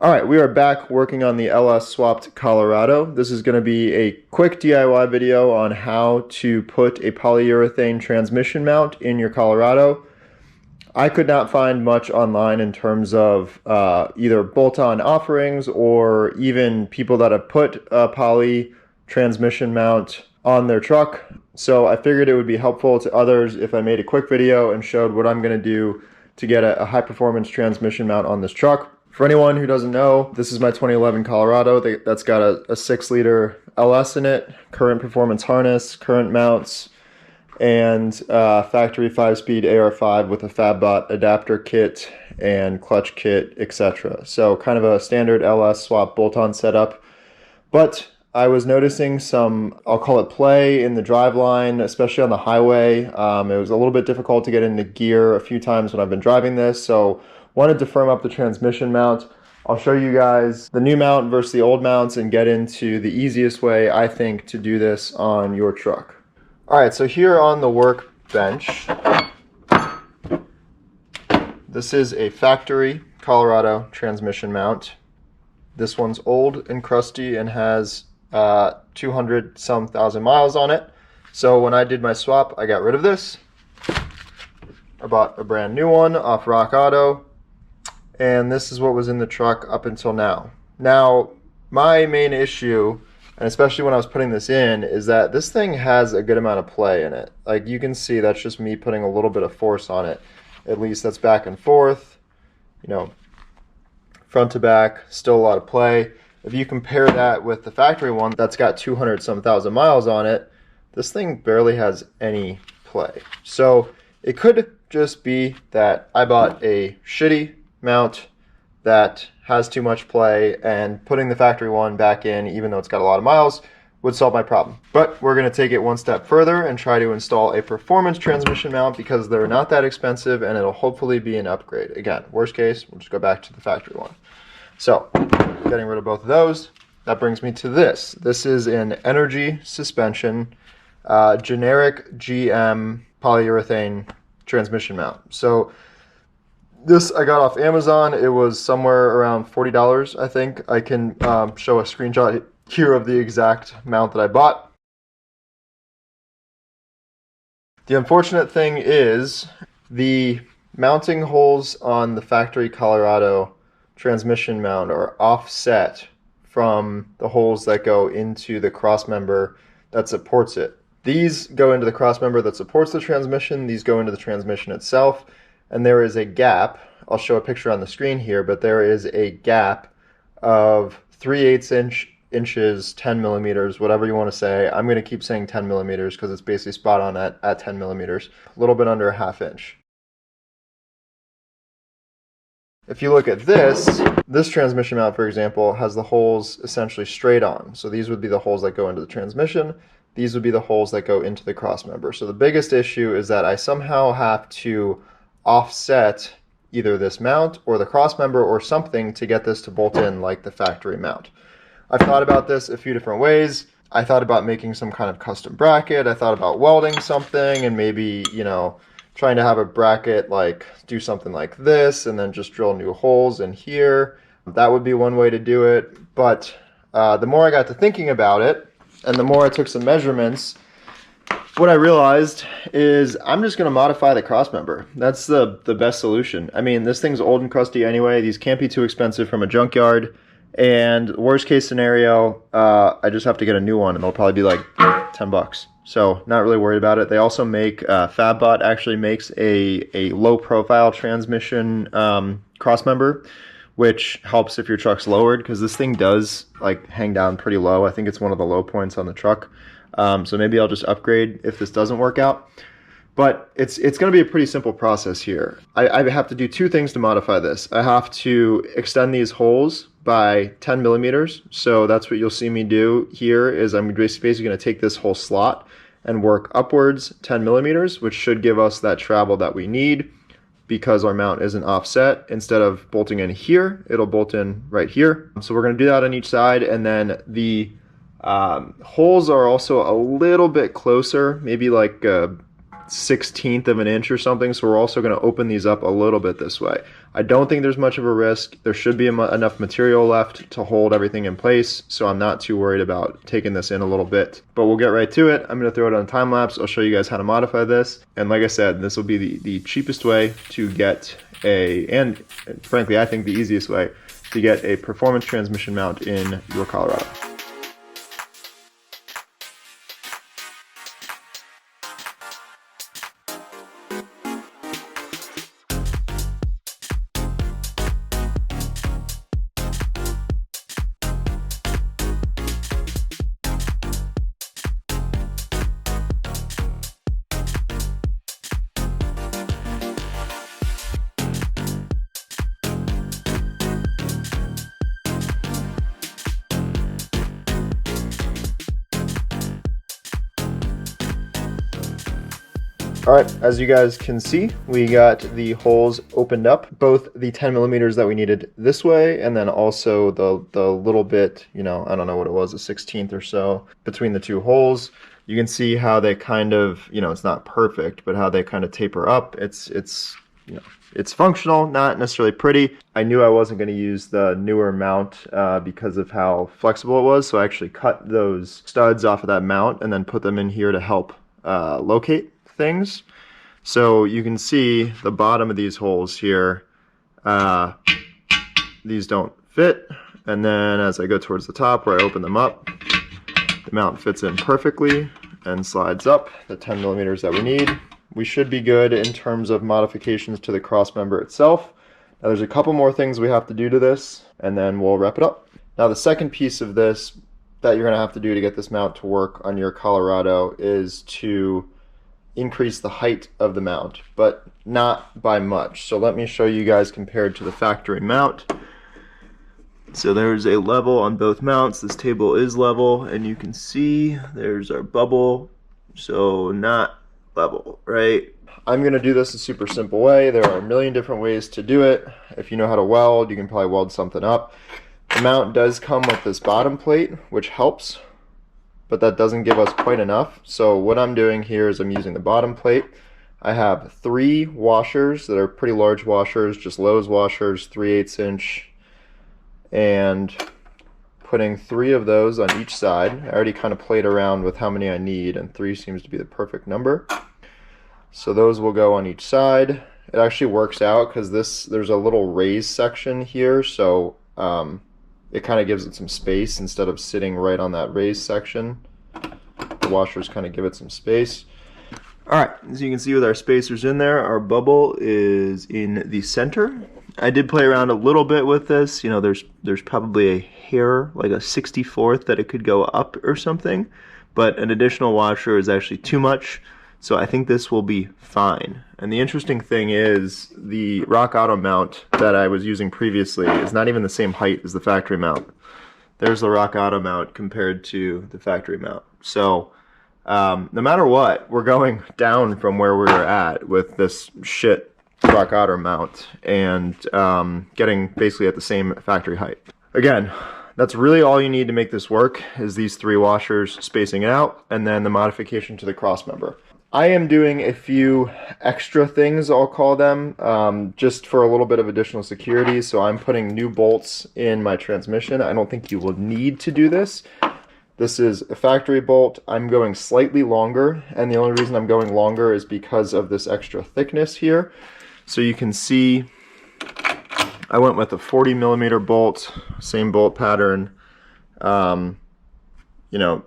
All right, we are back working on the LS swapped Colorado. This is going to be a quick DIY video on how to put a polyurethane transmission mount in your Colorado. I could not find much online in terms of either bolt-on offerings or even people that have put a poly transmission mount on their truck. So I figured it would be helpful to others if I made a quick video and showed what I'm going to do to get a high-performance transmission mount on this truck. For anyone who doesn't know, this is my 2011 Colorado that's got a 6-liter LS in it, current performance harness, current mounts, and factory 5-speed AR5 with a FabBot adapter kit and clutch kit, etc. So kind of a standard LS swap bolt-on setup. But I was noticing some, I'll call it play in the driveline, especially on the highway. It was a little bit difficult to get into gear a few times when I've been driving this, so wanted to firm up the transmission mount. I'll show you guys the new mount versus the old mounts and get into the easiest way, I think, to do this on your truck. All right, so here on the workbench, this is a factory Colorado transmission mount. This one's old and crusty and has 200-some thousand miles on it. So when I did my swap, I got rid of this. I bought a brand new one off Rock Auto. And this is what was in the truck up until now. Now, my main issue, and especially when I was putting this in, is that this thing has a good amount of play in it. Like you can see, that's just me putting a little bit of force on it. At least that's back and forth, you know, front to back, still a lot of play. If you compare that with the factory one that's got 200-some thousand miles on it, this thing barely has any play. So it could just be that I bought a shitty mount that has too much play, and putting the factory one back in, even though it's got a lot of miles, would solve my problem. But we're going to take it one step further and try to install a performance transmission mount because they're not that expensive and it'll hopefully be an upgrade. Again, worst case, we'll just go back to the factory one. So, getting rid of both of those, that brings me to this. This is an energy suspension, generic GM polyurethane transmission mount. So, this I got off Amazon. It was somewhere around $40, I think. I can show a screenshot here of the exact mount that I bought. The unfortunate thing is the mounting holes on the factory Colorado transmission mount are offset from the holes that go into the crossmember that supports it. These go into the crossmember that supports the transmission. These go into the transmission itself. And there is a gap, I'll show a picture on the screen here, but there is a gap of 3/8 inches, 10 millimeters, whatever you want to say. I'm going to keep saying 10 millimeters because it's basically spot on at 10 millimeters, a little bit under a ½ inch. If you look at this transmission mount, for example, has the holes essentially straight on. So these would be the holes that go into the transmission. These would be the holes that go into the crossmember. So the biggest issue is that I somehow have to offset either this mount or the crossmember or something to get this to bolt in like the factory mount. I've thought about this a few different ways. I thought about making some kind of custom bracket. I thought about welding something and maybe, you know, trying to have a bracket like do something like this and then just drill new holes in here. That would be one way to do it. But the more I got to thinking about it and the more I took some measurements, what I realized is I'm just going to modify the crossmember. That's the best solution. I mean, this thing's old and crusty anyway. These can't be too expensive from a junkyard. And worst case scenario, I just have to get a new one and they'll probably be like 10 bucks. So not really worried about it. They also make, FabBot actually makes a low profile transmission crossmember, which helps if your truck's lowered because this thing does like hang down pretty low. I think it's one of the low points on the truck. So maybe I'll just upgrade if this doesn't work out. But it's going to be a pretty simple process here. I have to do two things to modify this. I have to extend these holes by 10 millimeters. So that's what you'll see me do here is I'm basically going to take this whole slot and work upwards 10 millimeters, which should give us that travel that we need because our mount isn't offset. Instead of bolting in here, it'll bolt in right here. So we're going to do that on each side, and then the holes are also a little bit closer, maybe like 1/16 of an inch or something, so we're also going to open these up a little bit this way. I don't think there's much of a risk. There should be enough material left to hold everything in place, so I'm not too worried about taking this in a little bit. But we'll get right to it. I'm going to throw it on time lapse. I'll show you guys how to modify this. And like I said, this will be the cheapest way to get and frankly, I think the easiest way to get a performance transmission mount in your Colorado. All right, as you guys can see, we got the holes opened up, both the 10 millimeters that we needed this way, and then also the little bit, you know, I don't know what it was, a 1/16 or so between the two holes. You can see how they kind of, you know, it's not perfect, but how they kind of taper up. It's you know, it's functional, not necessarily pretty. I knew I wasn't going to use the newer mount because of how flexible it was, so I actually cut those studs off of that mount and then put them in here to help locate things. So you can see the bottom of these holes here, these don't fit, and then as I go towards the top where I open them up, the mount fits in perfectly and slides up the 10 millimeters that we need. We should be good in terms of modifications to the cross member itself. Now there's a couple more things we have to do to this, and then we'll wrap it up. Now the second piece of this that you're going to have to do to get this mount to work on your Colorado is to increase the height of the mount, but not by much. So let me show you guys compared to the factory mount. So there's a level on both mounts. This table is level, and you can see there's our bubble, so not level, right? I'm going to do this a super simple way. There are a million different ways to do it. If you know how to weld, you can probably weld something up. The mount does come with this bottom plate, which helps, but that doesn't give us quite enough. So what I'm doing here is I'm using the bottom plate. I have 3 washers that are pretty large washers, just Lowe's washers, 3/8 inch, and putting 3 of those on each side. I already kind of played around with how many I need, and 3 seems to be the perfect number. So those will go on each side. It actually works out because there's a little raised section here, so it kind of gives it some space instead of sitting right on that raised section. The washers kind of give it some space. All right, as you can see with our spacers in there, our bubble is in the center. I did play around a little bit with this. You know, there's probably a hair, like a 64th, that it could go up or something, but an additional washer is actually too much. So I think this will be fine. And the interesting thing is the Rock Auto mount that I was using previously is not even the same height as the factory mount. There's the Rock Auto mount compared to the factory mount. So no matter what, we're going down from where we were at with this shit Rock Auto mount and getting basically at the same factory height. Again, that's really all you need to make this work is these 3 washers spacing it out and then the modification to the cross member. I am doing a few extra things, I'll call them, just for a little bit of additional security. So I'm putting new bolts in my transmission. I don't think you will need to do this. This is a factory bolt. I'm going slightly longer, and the only reason I'm going longer is because of this extra thickness here. So you can see I went with a 40 millimeter bolt, same bolt pattern. You know,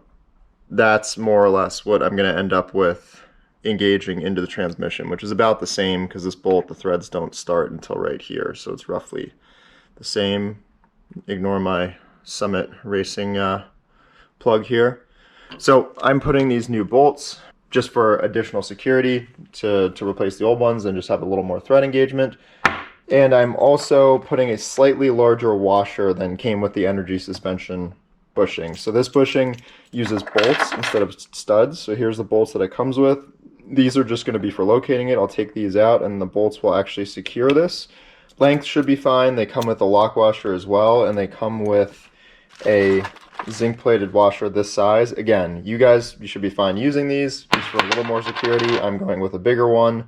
that's more or less what I'm going to end up with engaging into the transmission, which is about the same because this bolt, the threads don't start until right here, so it's roughly the same. Ignore my Summit Racing plug here. So I'm putting these new bolts just for additional security to replace the old ones and just have a little more thread engagement. And I'm also putting a slightly larger washer than came with the energy suspension bushing. So this bushing uses bolts instead of studs. So here's the bolts that it comes with. These are just going to be for locating it. I'll take these out and the bolts will actually secure this. Length should be fine. They come with a lock washer as well, and they come with a zinc plated washer this size. Again, you should be fine using these just for a little more security. I'm going with a bigger one,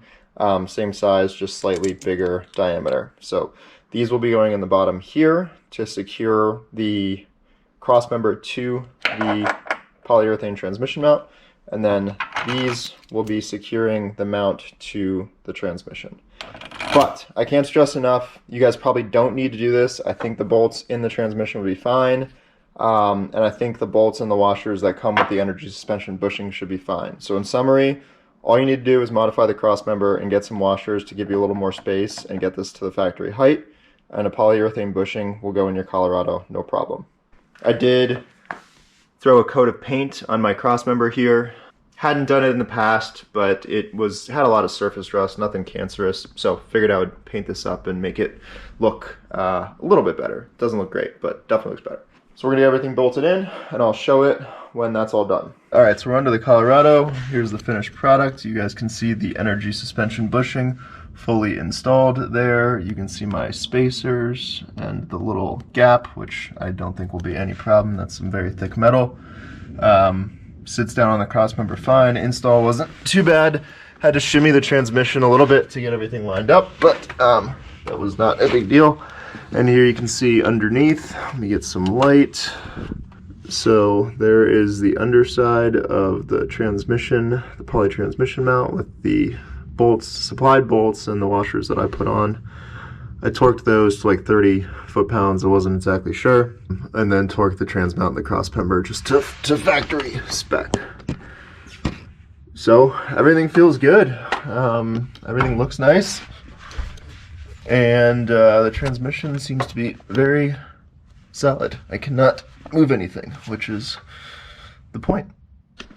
same size, just slightly bigger diameter. So these will be going in the bottom here to secure the cross member to the polyurethane transmission mount, and then these will be securing the mount to the transmission. But I can't stress enough, you guys probably don't need to do this. I think the bolts in the transmission will be fine. And I think the bolts and the washers that come with the energy suspension bushing should be fine. So in summary, all you need to do is modify the cross member and get some washers to give you a little more space and get this to the factory height. And a polyurethane bushing will go in your Colorado, no problem. I did throw a coat of paint on my cross member here. Hadn't done it in the past, but it had a lot of surface rust, nothing cancerous, so figured I would paint this up and make it look a little bit better. Doesn't look great, but definitely looks better. So we're gonna get everything bolted in, and I'll show it when that's all done. All right, so we're onto the Colorado. Here's the finished product. You guys can see the energy suspension bushing fully installed there. You can see my spacers and the little gap, which I don't think will be any problem. That's some very thick metal. Sits down on the cross member fine. Install wasn't too bad. Had to shimmy the transmission a little bit to get everything lined up, but that was not a big deal. And here you can see underneath, let me get some light. So there is the underside of the transmission, the poly transmission mount with the bolts, supplied bolts, and the washers that I put on. I torqued those to like 30 foot-pounds, I wasn't exactly sure. And then torqued the trans mount and the cross member just to factory spec. So everything feels good. Everything looks nice. And the transmission seems to be very solid. I cannot move anything, which is the point.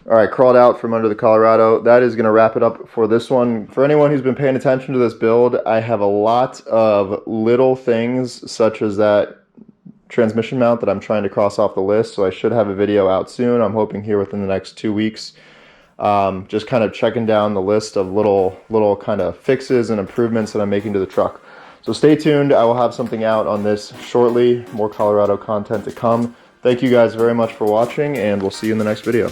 All right, crawled out from under the Colorado. That is going to wrap it up for this one. For anyone who's been paying attention to this build, I have a lot of little things such as that transmission mount that I'm trying to cross off the list, so I should have a video out soon. I'm hoping here within the next 2 weeks. Just kind of checking down the list of little kind of fixes and improvements that I'm making to the truck. So stay tuned. I will have something out on this shortly. More Colorado content to come. Thank you guys very much for watching, and we'll see you in the next video.